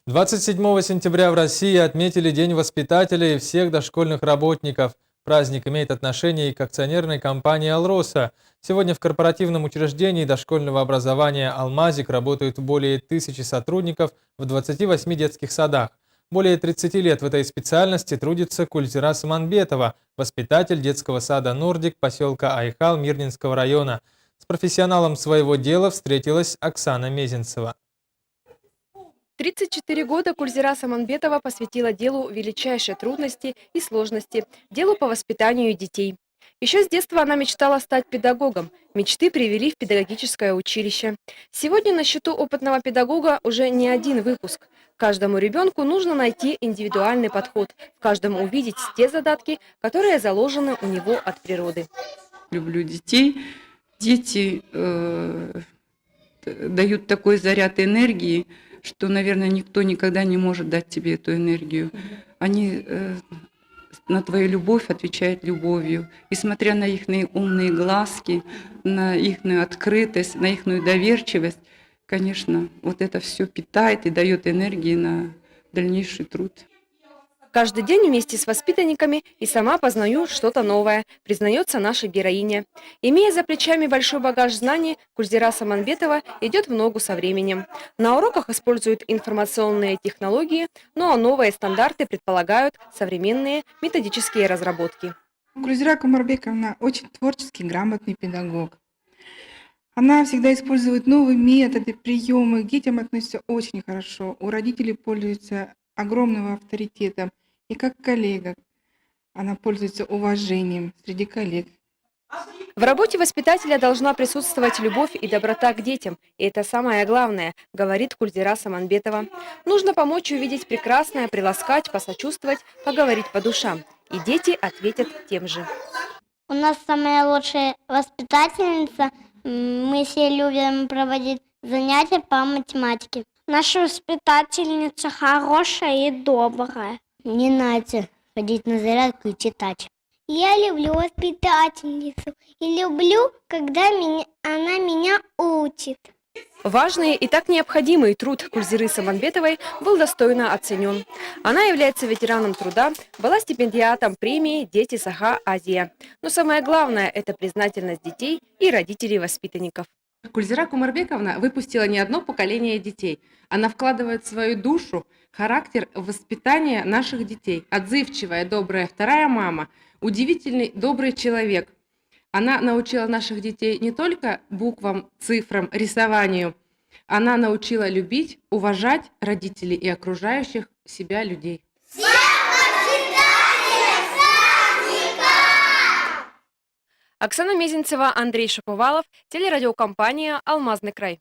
27 сентября в России отметили День воспитателей и всех дошкольных работников. Праздник имеет отношение и к акционерной компании «Алроса». Сегодня в корпоративном учреждении дошкольного образования «Алмазик» работают более 1000 сотрудников в 28 детских садах. Более 30 лет в этой специальности трудится Кульзира Саманбетова, воспитатель детского сада «Нордик» поселка Айхал Мирнинского района. С профессионалом своего дела встретилась Оксана Мезенцева. 34 года Кульзира Саманбетова посвятила делу величайшей трудности и сложности – делу по воспитанию детей. Еще с детства она мечтала стать педагогом. Мечты привели в педагогическое училище. Сегодня на счету опытного педагога уже не один выпуск. Каждому ребенку нужно найти индивидуальный подход, в каждом увидеть те задатки, которые заложены у него от природы. Люблю детей. Дети дают такой заряд энергии, что, наверное, никто никогда не может дать тебе эту энергию. Они на твою любовь отвечают любовью. И смотря на их умные глазки, на их открытость, на их доверчивость, конечно, вот это все питает и дает энергии на дальнейший труд. Каждый день вместе с воспитанниками и сама познаю что-то новое, признается наша героиня. Имея за плечами большой багаж знаний, Кульзира Саманбетова идет в ногу со временем. На уроках используют информационные технологии, но новые стандарты предполагают современные методические разработки. Кульзира Кумарбековна очень творческий, грамотный педагог. Она всегда использует новые методы, приемы. К детям относится очень хорошо. У родителей пользуется огромным авторитетом. И как коллега она пользуется уважением среди коллег. В работе воспитателя должна присутствовать любовь и доброта к детям. И это самое главное, говорит Кульзира Саманбетова. Нужно помочь увидеть прекрасное, приласкать, посочувствовать, поговорить по душам. И дети ответят тем же. У нас самая лучшая воспитательница. Мы все любим проводить занятия по математике. Наша воспитательница хорошая и добрая. Не надо ходить на зарядку и читать. Я люблю воспитательницу и люблю, когда она меня учит. Важный и так необходимый труд Кульзиры Саманбетовой был достойно оценен. Она является ветераном труда, была стипендиатом премии «Дети Саха-Азия». Но самое главное – это признательность детей и родителей воспитанников. Кульзира Кумарбековна выпустила не одно поколение детей. Она вкладывает свою душу, характер в воспитание наших детей. Отзывчивая, добрая вторая мама, удивительный, добрый человек. Она научила наших детей не только буквам, цифрам, рисованию. Она научила любить, уважать родителей и окружающих себя людей. Оксана Мезенцева, Андрей Шаповалов, телерадиокомпания «Алмазный край».